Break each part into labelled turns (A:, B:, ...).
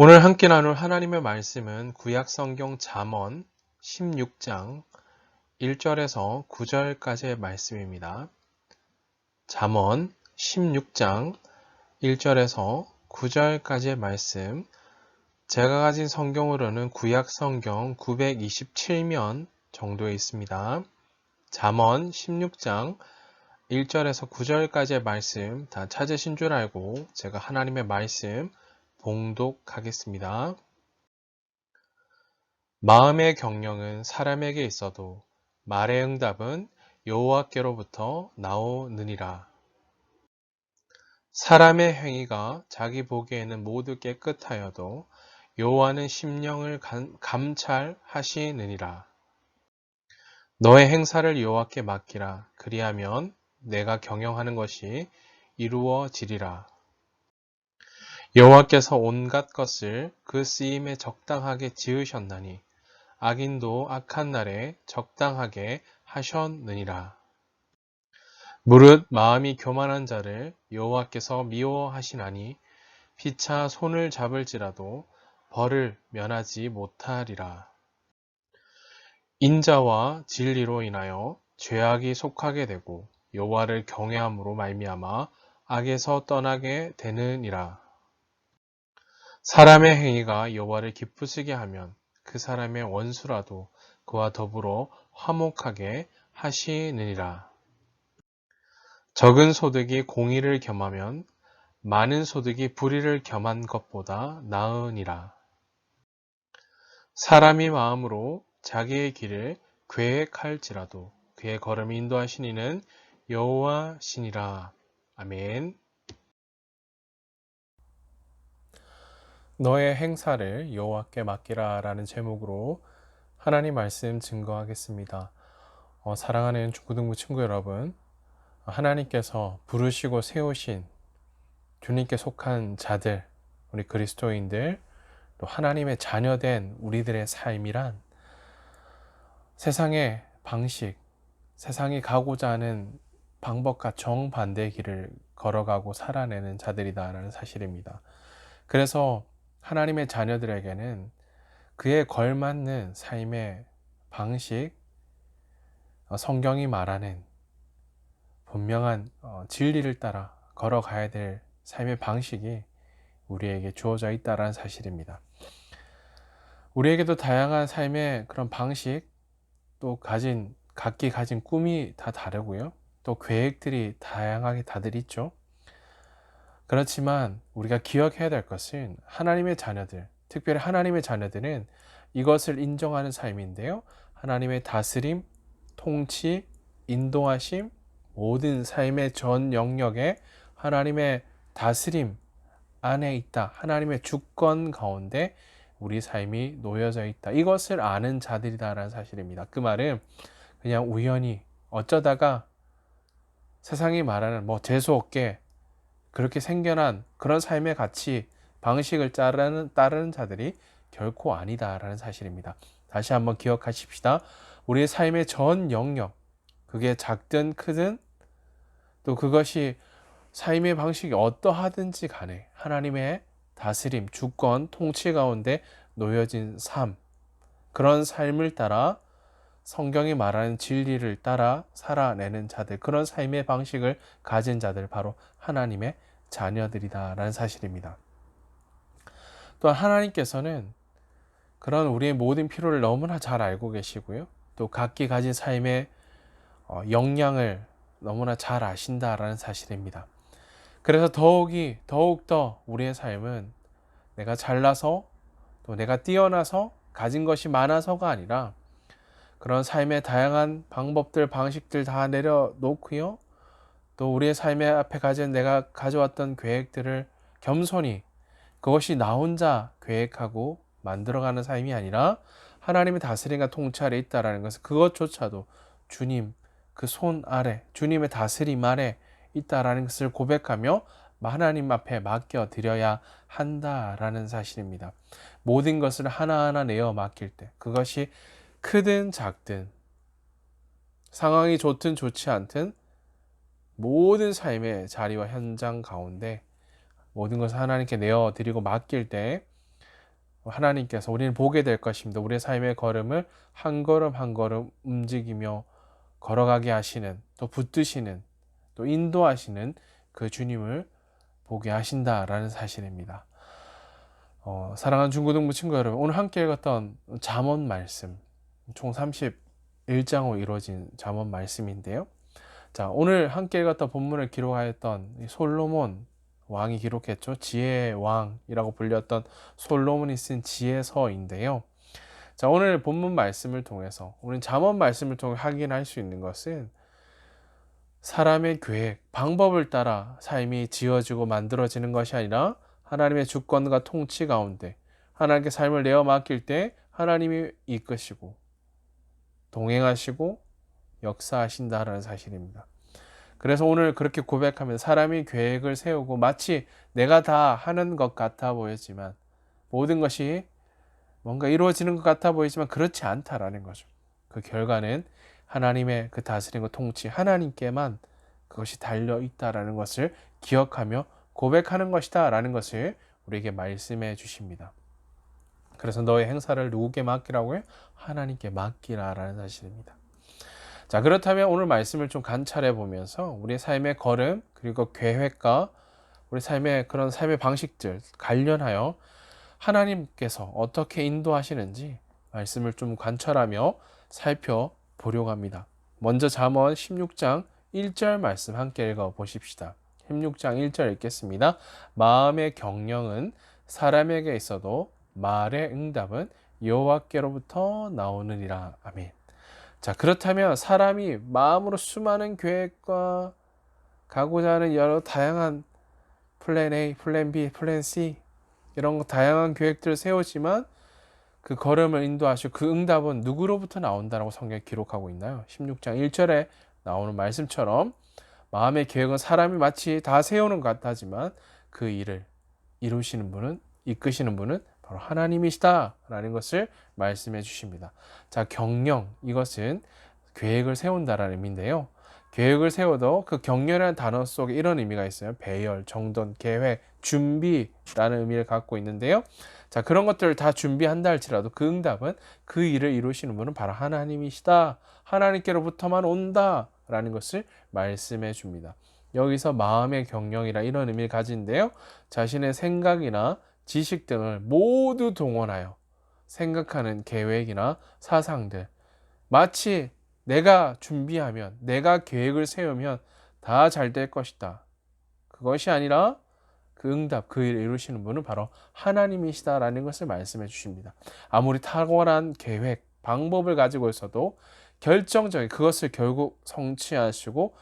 A: 오늘 함께 나눌 하나님의 말씀은 구약 성경 잠언 16장 1절에서 9절까지의 말씀입니다. 잠언 16장 1절에서 9절까지의 말씀, 제가 가진 성경으로는 구약 성경 927면 정도에 있습니다. 잠언 16장 1절에서 9절까지의 말씀 다 찾으신 줄 알고 제가 하나님의 말씀 봉독하겠습니다. 마음의 경영은 사람에게 있어도 말의 응답은 여호와께로부터 나오느니라. 사람의 행위가 자기 보기에는 모두 깨끗하여도 여호와는 심령을 감찰하시느니라. 너의 행사를 여호와께 맡기라. 그리하면 내가 경영하는 것이 이루어지리라. 여호와께서 온갖 것을 그 쓰임에 적당하게 지으셨나니 악인도 악한 날에 적당하게 하셨느니라. 무릇 마음이 교만한 자를 여호와께서 미워하시나니 피차 손을 잡을지라도 벌을 면하지 못하리라. 인자와 진리로 인하여 죄악이 속하게 되고 여호와를 경외함으로 말미암아 악에서 떠나게 되느니라. 사람의 행위가 여호와를 기쁘시게 하면 그 사람의 원수라도 그와 더불어 화목하게 하시느니라. 적은 소득이 공의를 겸하면 많은 소득이 불의를 겸한 것보다 나으니라. 사람이 마음으로 자기의 길을 계획할지라도 그의 걸음을 인도하신 이는 여호와시니라. 아멘. 너의 행사를 여호와께 맡기라 라는 제목으로 하나님 말씀 증거하겠습니다. 사랑하는 중고등부 친구 여러분, 하나님께서 부르시고 세우신 주님께 속한 자들, 우리 그리스도인들, 또 하나님의 자녀된 우리들의 삶이란 세상의 방식, 세상이 가고자 하는 방법과 정반대의 길을 걸어가고 살아내는 자들이다라는 사실입니다. 그래서 하나님의 자녀들에게는 그에 걸맞는 삶의 방식, 성경이 말하는 분명한 진리를 따라 걸어가야 될 삶의 방식이 우리에게 주어져 있다는 사실입니다. 우리에게도 다양한 삶의 그런 방식, 또 각기 가진 꿈이 다 다르고요. 또 계획들이 다양하게 다들 있죠. 그렇지만 우리가 기억해야 될 것은 하나님의 자녀들, 특별히 하나님의 자녀들은 이것을 인정하는 삶인데요. 하나님의 다스림, 통치, 인도하심, 모든 삶의 전 영역에 하나님의 다스림 안에 있다. 하나님의 주권 가운데 우리 삶이 놓여져 있다. 이것을 아는 자들이다라는 사실입니다. 그 말은 그냥 우연히 어쩌다가 세상이 말하는 재수없게 그렇게 생겨난 그런 삶의 가치, 방식을 따르는 자들이 결코 아니다라는 사실입니다. 다시 한번 기억하십시다. 우리의 삶의 전 영역, 그게 작든 크든 또 그것이 삶의 방식이 어떠하든지 간에 하나님의 다스림, 주권, 통치 가운데 놓여진 삶, 그런 삶을 따라 성경이 말하는 진리를 따라 살아내는 자들, 그런 삶의 방식을 가진 자들, 바로 하나님의 자녀들이다라는 사실입니다. 또한 하나님께서는 그런 우리의 모든 필요를 너무나 잘 알고 계시고요. 또 각기 가진 삶의 역량을 너무나 잘 아신다라는 사실입니다. 그래서 더욱더 우리의 삶은 내가 잘나서 또 내가 뛰어나서 가진 것이 많아서가 아니라 그런 삶의 다양한 방법들, 방식들 다 내려놓고요. 또 우리의 삶의 앞에 내가 가져왔던 계획들을 겸손히 그것이 나 혼자 계획하고 만들어가는 삶이 아니라 하나님의 다스림과 통치 아래 있다라는 것은 그것조차도 주님 그 손 아래, 주님의 다스림 아래 있다라는 것을 고백하며 하나님 앞에 맡겨드려야 한다라는 사실입니다. 모든 것을 하나하나 내어 맡길 때, 그것이 크든 작든 상황이 좋든 좋지 않든 모든 삶의 자리와 현장 가운데 모든 것을 하나님께 내어드리고 맡길 때 하나님께서 우리는 보게 될 것입니다. 우리의 삶의 걸음을 한 걸음 한 걸음 움직이며 걸어가게 하시는, 또 붙드시는, 또 인도하시는 그 주님을 보게 하신다라는 사실입니다. 사랑하는 중고등부 친구 여러분, 오늘 함께 읽었던 잠언 말씀, 총 31장으로 이루어진 잠언 말씀인데요. 자, 오늘 함께 읽었던 본문을 기록하였던 솔로몬 왕이 기록했죠. 지혜의 왕이라고 불렸던 솔로몬이 쓴 지혜서인데요. 자, 오늘 본문 말씀을 통해서, 우리는 잠언 말씀을 통해 확인할 수 있는 것은 사람의 계획, 방법을 따라 삶이 지어지고 만들어지는 것이 아니라 하나님의 주권과 통치 가운데 하나님께 삶을 내어 맡길 때 하나님이 이끄시고 동행하시고 역사하신다라는 사실입니다. 그래서 오늘 그렇게 고백하면 사람이 계획을 세우고 마치 내가 다 하는 것 같아 보였지만, 모든 것이 뭔가 이루어지는 것 같아 보이지만 그렇지 않다라는 거죠. 그 결과는 하나님의 그 다스림과 통치, 하나님께만 그것이 달려 있다라는 것을 기억하며 고백하는 것이다 라는 것을 우리에게 말씀해 주십니다. 그래서 너의 행사를 누구께 맡기라고요? 하나님께 맡기라라는 사실입니다. 자, 그렇다면 오늘 말씀을 좀 관찰해 보면서 우리의 삶의 걸음, 그리고 계획과 우리 삶의 그런 삶의 방식들 관련하여 하나님께서 어떻게 인도하시는지 말씀을 좀 관찰하며 살펴보려고 합니다. 먼저 잠언 16장 1절 말씀 함께 읽어 보십시다. 16장 1절 읽겠습니다. 마음의 경영은 사람에게 있어도 말의 응답은 여호와께로부터 나오느니라. 아멘. 자, 그렇다면 사람이 마음으로 수많은 계획과 가고자 하는 여러 다양한 플랜 A, 플랜 B, 플랜 C 이런 다양한 계획들을 세우지만 그 걸음을 인도하시고 그 응답은 누구로부터 나온다라고 성경에 기록하고 있나요? 16장 1절에 나오는 말씀처럼 마음의 계획은 사람이 마치 다 세우는 것 같지만 그 일을 이루시는 분은, 이끄시는 분은 바로 하나님이시다라는 것을 말씀해 주십니다. 자, 경영, 이것은 계획을 세운다라는 의미인데요. 계획을 세워도 그 경영이라는 단어 속에 이런 의미가 있어요. 배열, 정돈, 계획, 준비라는 의미를 갖고 있는데요. 자, 그런 것들을 다 준비한다 할지라도 그 응답은 그 일을 이루시는 분은 바로 하나님이시다. 하나님께로부터만 온다라는 것을 말씀해 줍니다. 여기서 마음의 경영이라 이런 의미를 가진데요. 자신의 생각이나 지식 등을 모두 동원하여 생각하는 계획이나 사상들, 마치 내가 준비하면, 내가 계획을 세우면 다 잘 될 것이다. 그것이 아니라 그 응답, 그 일을 이루시는 분은 바로 하나님이시다라는 것을 말씀해 주십니다. 아무리 탁월한 계획, 방법을 가지고 있어도 결정적인 그것을 결국 성취하시고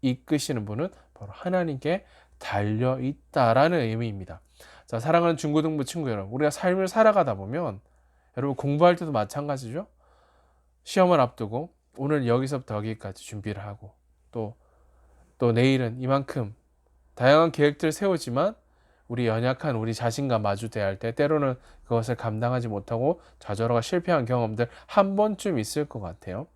A: 이끄시는 분은 바로 하나님께 달려 있다라는 의미입니다. 자, 사랑하는 중고등부 친구 여러분, 우리가 삶을 살아가다 보면 여러분 공부할 때도 마찬가지죠. 시험을 앞두고 오늘 여기서부터 여기까지 준비를 하고 또 내일은 이만큼 다양한 계획들을 세우지만 우리 연약한 우리 자신과 마주대야 할 때 때로는 그것을 감당하지 못하고 좌절하고 실패한 경험들 한 번쯤 있을 것 같아요.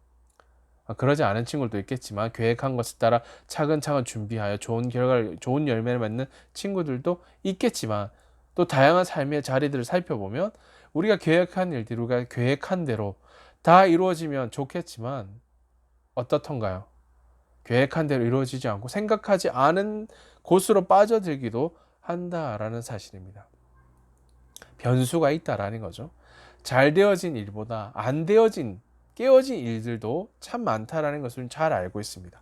A: 그러지 않은 친구들도 있겠지만 계획한 것을 따라 차근차근 준비하여 좋은 결과를, 좋은 열매를 맺는 친구들도 있겠지만, 또 다양한 삶의 자리들을 살펴보면 우리가 계획한 일들, 우리가 계획한 대로 다 이루어지면 좋겠지만 어떻던가요? 계획한 대로 이루어지지 않고 생각하지 않은 곳으로 빠져들기도 한다라는 사실입니다. 변수가 있다라는 거죠. 잘 되어진 일보다 안 되어진, 깨어진 일들도 참 많다라는 것을 잘 알고 있습니다.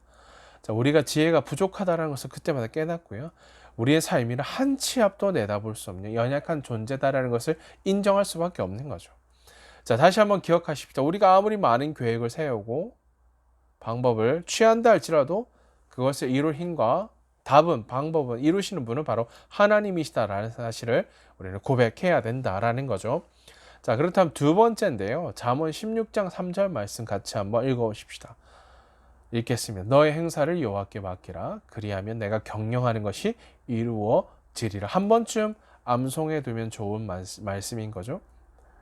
A: 자, 우리가 지혜가 부족하다는 것을 그때마다 깨닫고요. 우리의 삶이는 한 치 앞도 내다볼 수 없는 연약한 존재다라는 것을 인정할 수밖에 없는 거죠. 자, 다시 한번 기억하십시다. 우리가 아무리 많은 계획을 세우고 방법을 취한다 할지라도 그것을 이룰 힘과 답은, 방법은 이루시는 분은 바로 하나님이시다라는 사실을 우리는 고백해야 된다라는 거죠. 자, 그렇다면 두 번째인데요. 잠언 16장 3절 말씀 같이 한번 읽어보십시다. 읽겠습니다. 너의 행사를 여호와께 맡기라. 그리하면 내가 경영하는 것이 이루어지리라. 한 번쯤 암송해 두면 좋은 말씀인 거죠.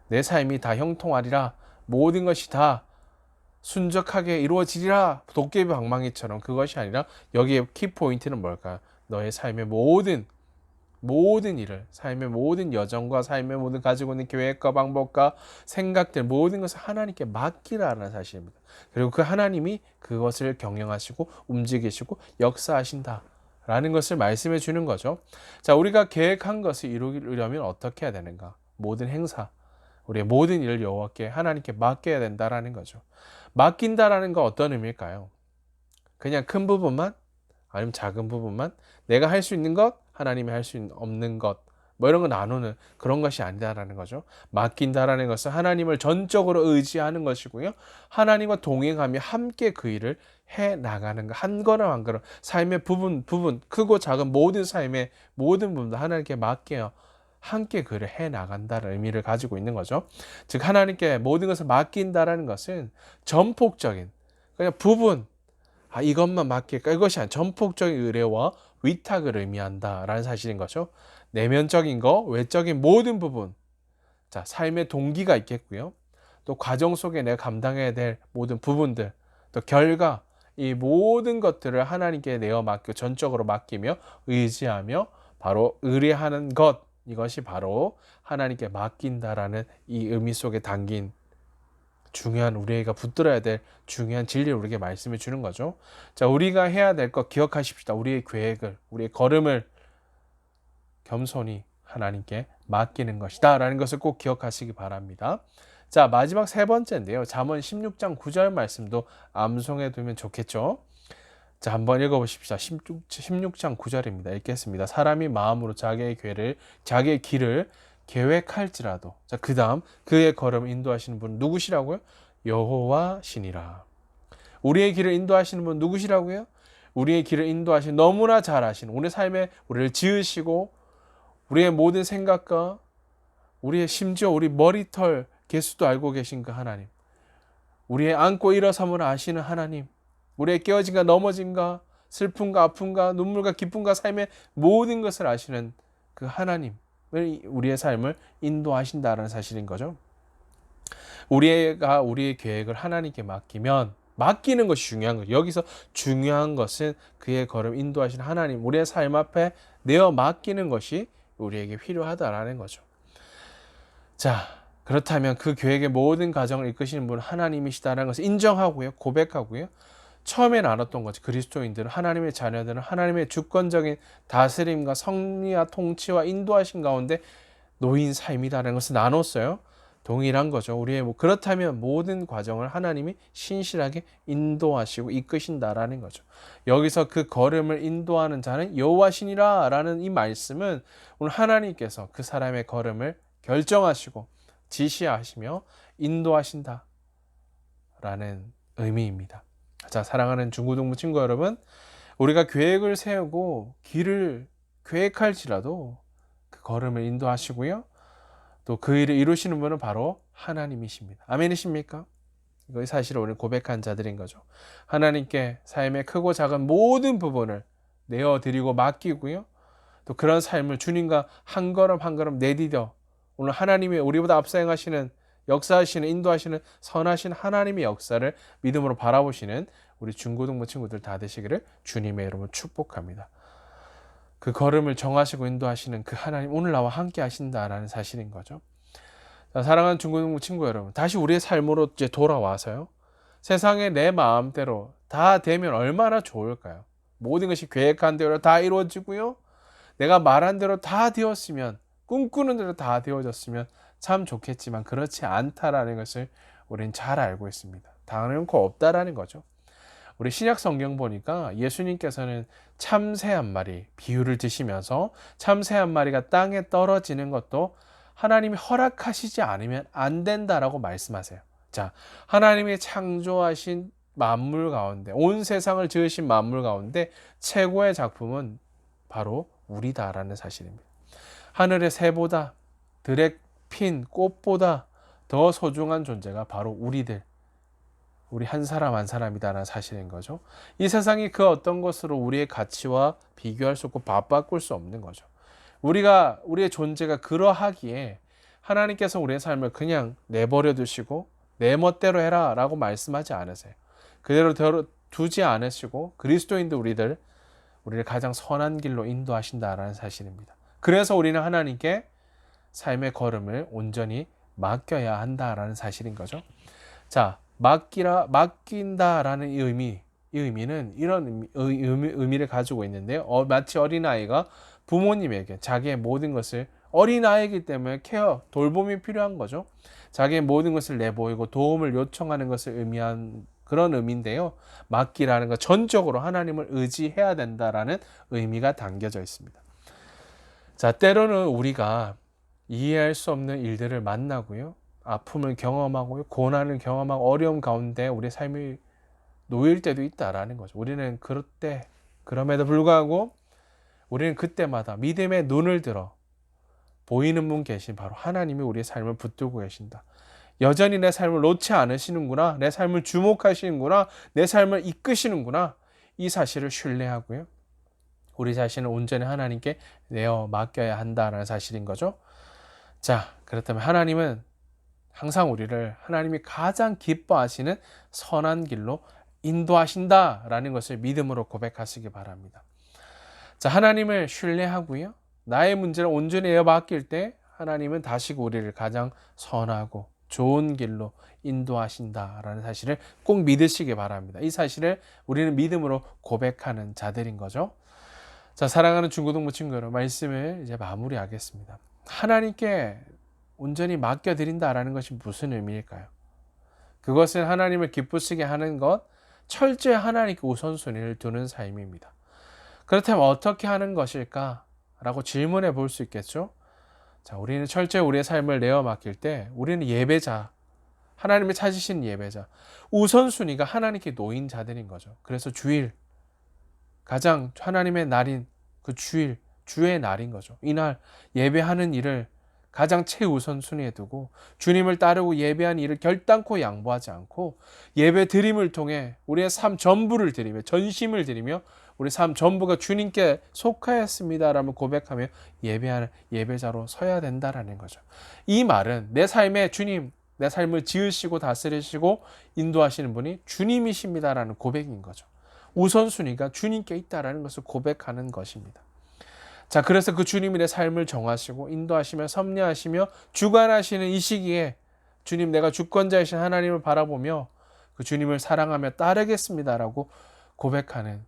A: 내 삶이 다 형통하리라. 모든 것이 다 순적하게 이루어지리라. 도깨비 방망이처럼. 그것이 아니라 여기에 키포인트는 뭘까요? 너의 삶의 모든 모든 일을, 삶의 모든 여정과 삶의 모든 가지고 있는 계획과 방법과 생각들 모든 것을 하나님께 맡기라는 사실입니다. 그리고 그 하나님이 그것을 경영하시고 움직이시고 역사하신다라는 것을 말씀해 주는 거죠. 자, 우리가 계획한 것을 이루려면 어떻게 해야 되는가? 모든 행사, 우리의 모든 일을 여호와께 하나님께 맡겨야 된다라는 거죠. 맡긴다라는 거 어떤 의미일까요? 그냥 큰 부분만, 아니면 작은 부분만, 내가 할 수 있는 것, 하나님이 할 수 없는 것, 뭐 이런 거 나누는 그런 것이 아니다라는 거죠. 맡긴다라는 것은 하나님을 전적으로 의지하는 것이고요. 하나님과 동행하며 함께 그 일을 해 나가는 것, 한 걸음 한 걸음, 삶의 부분 크고 작은 모든 삶의 모든 부분도 하나님께 맡겨 함께 그를 해 나간다는 의미를 가지고 있는 거죠. 즉 하나님께 모든 것을 맡긴다라는 것은 전폭적인, 그냥 부분, 이것만 맡길까? 이것이 아니라 전폭적인 의뢰와 위탁을 의미한다라는 사실인 거죠. 내면적인 거, 외적인 모든 부분. 자, 삶의 동기가 있겠고요. 또 과정 속에 내가 감당해야 될 모든 부분들, 또 결과, 이 모든 것들을 하나님께 내어 맡겨 전적으로 맡기며 의지하며 바로 의뢰하는 것, 이것이 바로 하나님께 맡긴다라는 이 의미 속에 담긴 중요한, 우리가 붙들어야 될 중요한 진리를 우리에게 말씀해 주는 거죠. 자, 우리가 해야 될 것 기억하십시다. 우리의 계획을, 우리의 걸음을 겸손히 하나님께 맡기는 것이다 라는 것을 꼭 기억하시기 바랍니다. 자, 마지막 세 번째인데요. 잠언 16장 9절 말씀도 암송해 두면 좋겠죠. 자, 한번 읽어보십시다. 16장 9절입니다. 읽겠습니다. 사람이 마음으로 자기의 길을 계획할지라도. 자, 그 다음 그의 걸음을 인도하시는 분은 누구시라고요? 여호와시니라. 우리의 길을 인도하시는 분은 누구시라고요? 우리의 길을 인도하시는, 너무나 잘 아시는, 우리 삶에 우리를 지으시고 우리의 모든 생각과 우리의 심지어 우리 머리털 개수도 알고 계신 그 하나님, 우리의 앉고 일어섬을 아시는 하나님, 우리의 깨어짐과 넘어짐과 슬픔과 아픔과 눈물과 기쁨과 삶의 모든 것을 아시는 그 하나님을 우리의 삶을 인도하신다는 사실인 거죠. 우리가 우리의 계획을 하나님께 맡기는 것이 중요한 거죠. 여기서 중요한 것은 그의 걸음 인도하시는 하나님, 우리의 삶 앞에 내어 맡기는 것이 우리에게 필요하다라는 거죠. 자, 그렇다면 그 계획의 모든 과정을 이끄시는 분은 하나님이시다라는 것을 인정하고요, 고백하고요. 처음에 나눴던 거죠. 그리스도인들은, 하나님의 자녀들은 하나님의 주권적인 다스림과 섭리와 통치와 인도하신 가운데 놓인 삶이다라는 것을 나눴어요. 동일한 거죠. 그렇다면 모든 과정을 하나님이 신실하게 인도하시고 이끄신다라는 거죠. 여기서 그 걸음을 인도하는 자는 여호와시니라라는 이 말씀은 오늘 하나님께서 그 사람의 걸음을 결정하시고 지시하시며 인도하신다라는 의미입니다. 자, 사랑하는 중고등부 친구 여러분, 우리가 계획을 세우고 길을 계획할지라도 그 걸음을 인도하시고요, 또 그 일을 이루시는 분은 바로 하나님이십니다. 아멘이십니까? 이것이 사실 우리 고백한 자들인 거죠. 하나님께 삶의 크고 작은 모든 부분을 내어드리고 맡기고요, 또 그런 삶을 주님과 한 걸음 한 걸음 내디뎌 오늘 하나님이 우리보다 앞서 행하시는, 역사하시는, 인도하시는 선하신 하나님의 역사를 믿음으로 바라보시는 우리 중고등부 친구들 다 되시기를 주님의 이름으로 축복합니다. 그 걸음을 정하시고 인도하시는 그 하나님, 오늘 나와 함께 하신다라는 사실인 거죠. 자, 사랑하는 중고등부 친구 여러분, 다시 우리의 삶으로 이제 돌아와서요, 세상에 내 마음대로 다 되면 얼마나 좋을까요? 모든 것이 계획한 대로 다 이루어지고요, 내가 말한 대로 다 되었으면, 꿈꾸는 대로 다 되어졌으면 참 좋겠지만 그렇지 않다라는 것을 우리는 잘 알고 있습니다. 당연코 없다라는 거죠. 우리 신약 성경 보니까 예수님께서는 참새 한 마리 비유를 드시면서 참새 한 마리가 땅에 떨어지는 것도 하나님이 허락하시지 않으면 안 된다라고 말씀하세요. 자, 하나님이 창조하신 만물 가운데, 온 세상을 지으신 만물 가운데 최고의 작품은 바로 우리다라는 사실입니다. 하늘의 새보다, 들에 핀 꽃보다 더 소중한 존재가 바로 우리 한 사람 한 사람이다라는 사실인 거죠. 이 세상이 그 어떤 것으로 우리의 가치와 비교할 수 없고 바꿀 수 없는 거죠. 우리의 존재가 그러하기에 하나님께서 우리의 삶을 그냥 내버려 두시고 내 멋대로 해라 라고 말씀하지 않으세요. 그대로 두지 않으시고 그리스도인들 우리를 가장 선한 길로 인도하신다라는 사실입니다. 그래서 우리는 하나님께 삶의 걸음을 온전히 맡겨야 한다라는 사실인 거죠. 자, 맡긴다라는 이 의미는 이런 의미를 가지고 있는데요. 마치 어린아이가 부모님에게 자기의 모든 것을, 어린아이이기 때문에 돌봄이 필요한 거죠. 자기의 모든 것을 내보이고 도움을 요청하는 것을 의미한 그런 의미인데요. 맡기라는 것, 전적으로 하나님을 의지해야 된다라는 의미가 담겨져 있습니다. 자, 때로는 우리가 이해할 수 없는 일들을 만나고요. 아픔을 경험하고요. 고난을 경험하고 어려움 가운데 우리 삶이 놓일 때도 있다라는 거죠. 우리는 그럼에도 불구하고 우리는 그때마다 믿음의 눈을 들어 보이는 분 계신 바로 하나님이 우리의 삶을 붙들고 계신다. 여전히 내 삶을 놓지 않으시는구나. 내 삶을 주목하시는구나. 내 삶을 이끄시는구나. 이 사실을 신뢰하고요. 우리 자신을 온전히 하나님께 내어 맡겨야 한다는 사실인 거죠. 자, 그렇다면 하나님은 항상 우리를 하나님이 가장 기뻐하시는 선한 길로 인도하신다라는 것을 믿음으로 고백하시기 바랍니다. 자, 하나님을 신뢰하고요. 나의 문제를 온전히 내어 맡길 때 하나님은 다시금 우리를 가장 선하고 좋은 길로 인도하신다라는 사실을 꼭 믿으시기 바랍니다. 이 사실을 우리는 믿음으로 고백하는 자들인 거죠. 자, 사랑하는 중고등부 친구 여러분, 말씀을 이제 마무리하겠습니다. 하나님께 온전히 맡겨드린다라는 것이 무슨 의미일까요? 그것은 하나님을 기쁘시게 하는 것, 철저히 하나님께 우선순위를 두는 삶입니다. 그렇다면 어떻게 하는 것일까? 라고 질문해 볼 수 있겠죠? 자, 우리는 철저히 우리의 삶을 내어 맡길 때 우리는 예배자, 하나님이 찾으신 예배자, 우선순위가 하나님께 놓인 자들인 거죠. 그래서 주일, 가장 하나님의 날인 그 주일, 주의 날인 거죠. 이날 예배하는 일을 가장 최우선순위에 두고 주님을 따르고 예배한 일을 결단코 양보하지 않고 예배 드림을 통해 우리의 삶 전부를 드리며 전심을 드리며 우리 삶 전부가 주님께 속하였습니다라고 고백하며 예배하는 예배자로 서야 된다라는 거죠. 이 말은 내 삶에 주님, 내 삶을 지으시고 다스리시고 인도하시는 분이 주님이십니다라는 고백인 거죠. 우선순위가 주님께 있다라는 것을 고백하는 것입니다. 자, 그래서 그 주님이 내 삶을 정하시고 인도하시며 섭리하시며 주관하시는 이 시기에 주님, 내가 주권자이신 하나님을 바라보며 그 주님을 사랑하며 따르겠습니다라고 고백하는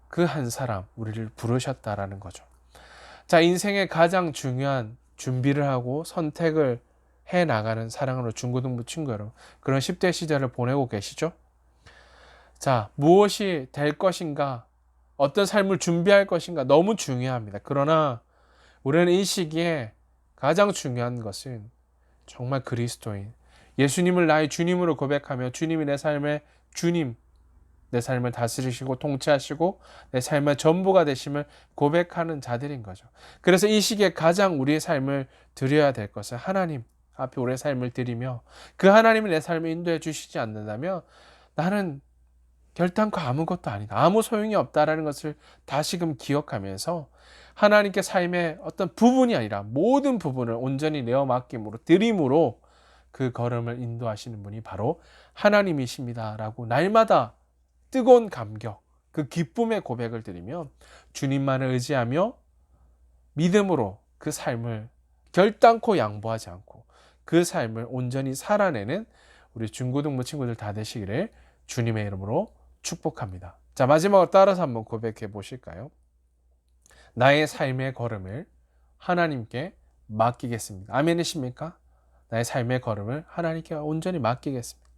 A: 그 한 사람, 우리를 부르셨다라는 거죠. 자, 인생의 가장 중요한 준비를 하고 선택을 해 나가는 사랑하는 중고등부 친구 여러분, 그런 10대 시절을 보내고 계시죠? 자, 무엇이 될 것인가, 어떤 삶을 준비할 것인가 너무 중요합니다. 그러나 우리는 이 시기에 가장 중요한 것은 정말 그리스도인, 예수님을 나의 주님으로 고백하며 주님이 내 삶의 주님, 내 삶을 다스리시고 통치하시고 내 삶의 전부가 되심을 고백하는 자들인 거죠. 그래서 이 시기에 가장 우리의 삶을 드려야 될 것은 하나님 앞에 우리의 삶을 드리며 그 하나님이 내 삶을 인도해 주시지 않는다면 나는 결단코 아무것도 아니다, 아무 소용이 없다라는 것을 다시금 기억하면서 하나님께 삶의 어떤 부분이 아니라 모든 부분을 온전히 내어 맡김으로 드림으로 그 걸음을 인도하시는 분이 바로 하나님이십니다라고 날마다 뜨거운 감격, 그 기쁨의 고백을 드리며 주님만을 의지하며 믿음으로 그 삶을 결단코 양보하지 않고 그 삶을 온전히 살아내는 우리 중고등부 친구들 다 되시기를 주님의 이름으로 축복합니다. 자, 마지막으로 따라서 한번 고백해 보실까요? 나의 삶의 걸음을 하나님께 맡기겠습니다. 아멘이십니까? 나의 삶의 걸음을 하나님께 온전히 맡기겠습니다.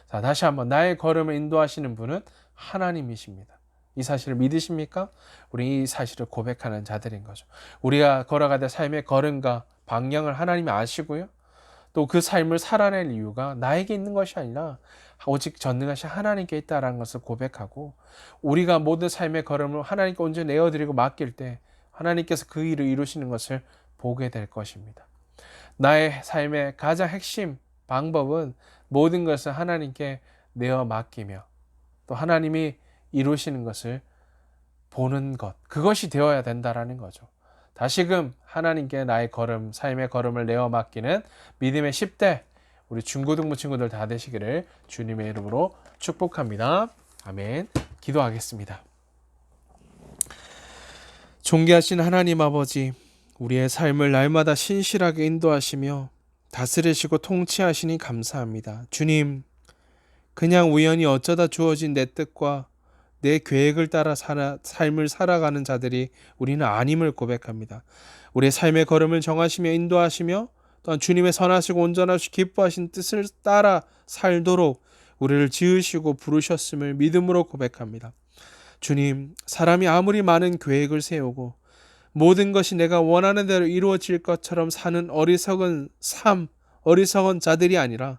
A: 자, 다시 한번 나의 걸음을 인도하시는 분은 하나님이십니다. 이 사실을 믿으십니까? 우리 이 사실을 고백하는 자들인 거죠. 우리가 걸어가야 될 삶의 걸음과 방향을 하나님이 아시고요. 또 그 삶을 살아낼 이유가 나에게 있는 것이 아니라 오직 전능하신 하나님께 있다는 것을 고백하고 우리가 모든 삶의 걸음을 하나님께 온전히 내어드리고 맡길 때 하나님께서 그 일을 이루시는 것을 보게 될 것입니다. 나의 삶의 가장 핵심 방법은 모든 것을 하나님께 내어 맡기며 또 하나님이 이루시는 것을 보는 것, 그것이 되어야 된다라는 거죠. 다시금 하나님께 나의 걸음, 삶의 걸음을 내어 맡기는 믿음의 10대 우리 중고등부 친구들 다 되시기를 주님의 이름으로 축복합니다. 아멘. 기도하겠습니다. 존귀하신 하나님 아버지, 우리의 삶을 날마다 신실하게 인도하시며 다스리시고 통치하시니 감사합니다. 주님, 그냥 우연히 어쩌다 주어진 내 뜻과 내 계획을 따라 삶을 살아가는 자들이 우리는 아님을 고백합니다. 우리의 삶의 걸음을 정하시며 인도하시며 또한 주님의 선하시고 온전하시고 기뻐하신 뜻을 따라 살도록 우리를 지으시고 부르셨음을 믿음으로 고백합니다. 주님, 사람이 아무리 많은 계획을 세우고 모든 것이 내가 원하는 대로 이루어질 것처럼 사는 어리석은 자들이 아니라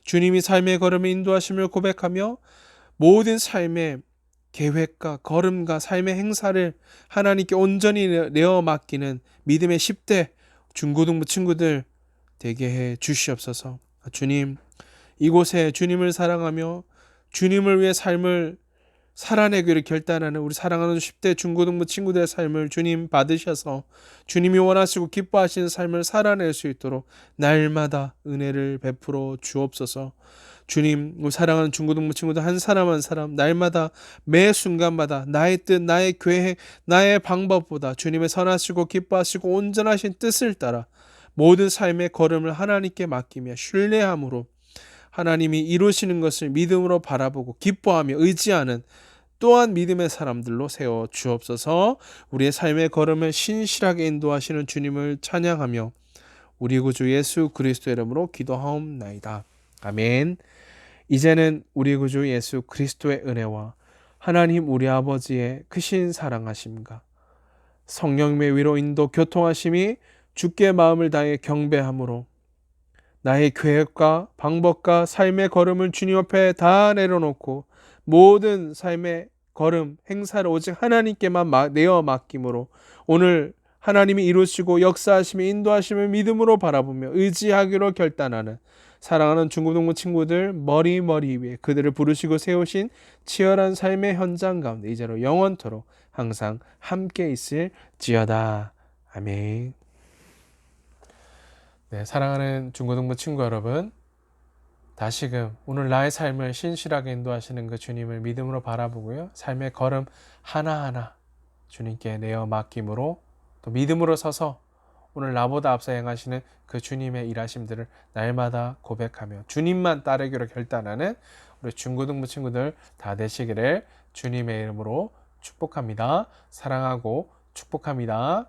A: 주님이 삶의 걸음을 인도하심을 고백하며 모든 삶의 계획과 걸음과 삶의 행사를 하나님께 온전히 내어 맡기는 믿음의 10대 중고등부 친구들 되게 해 주시옵소서. 주님, 이곳에 주님을 사랑하며 주님을 위해 삶을 살아내기를 결단하는 우리 사랑하는 10대 중고등부 친구들의 삶을 주님 받으셔서 주님이 원하시고 기뻐하시는 삶을 살아낼 수 있도록 날마다 은혜를 베풀어 주옵소서. 주님, 우리 사랑하는 중고등부 친구들 한 사람 한 사람 날마다 매 순간마다 나의 뜻, 나의 계획, 나의 방법보다 주님의 선하시고 기뻐하시고 온전하신 뜻을 따라 모든 삶의 걸음을 하나님께 맡기며 신뢰함으로 하나님이 이루시는 것을 믿음으로 바라보고 기뻐하며 의지하는 또한 믿음의 사람들로 세워 주옵소서. 우리의 삶의 걸음을 신실하게 인도하시는 주님을 찬양하며 우리 구주 예수 그리스도의 이름으로 기도하옵나이다. 아멘. 이제는 우리 구주 예수 그리스도의 은혜와 하나님 우리 아버지의 크신 사랑하심과 성령의 위로 인도 교통하심이 주께 마음을 다해 경배함으로 나의 계획과 방법과 삶의 걸음을 주님 앞에 다 내려놓고 모든 삶의 걸음, 행사를 오직 하나님께만 내어 맡김으로 오늘 하나님이 이루시고 역사하시며 인도하심을 믿음으로 바라보며 의지하기로 결단하는 사랑하는 중고등부 친구들 머리 위에 그들을 부르시고 세우신 치열한 삶의 현장 가운데 이제로 영원토록 항상 함께 있을지어다. 아멘. 네, 사랑하는 중고등부 친구 여러분, 다시금 오늘 나의 삶을 신실하게 인도하시는 그 주님을 믿음으로 바라보고요. 삶의 걸음 하나하나 주님께 내어 맡김으로 또 믿음으로 서서 오늘 나보다 앞서 행하시는 그 주님의 일하심들을 날마다 고백하며 주님만 따르기로 결단하는 우리 중고등부 친구들 다 되시기를 주님의 이름으로 축복합니다. 사랑하고 축복합니다.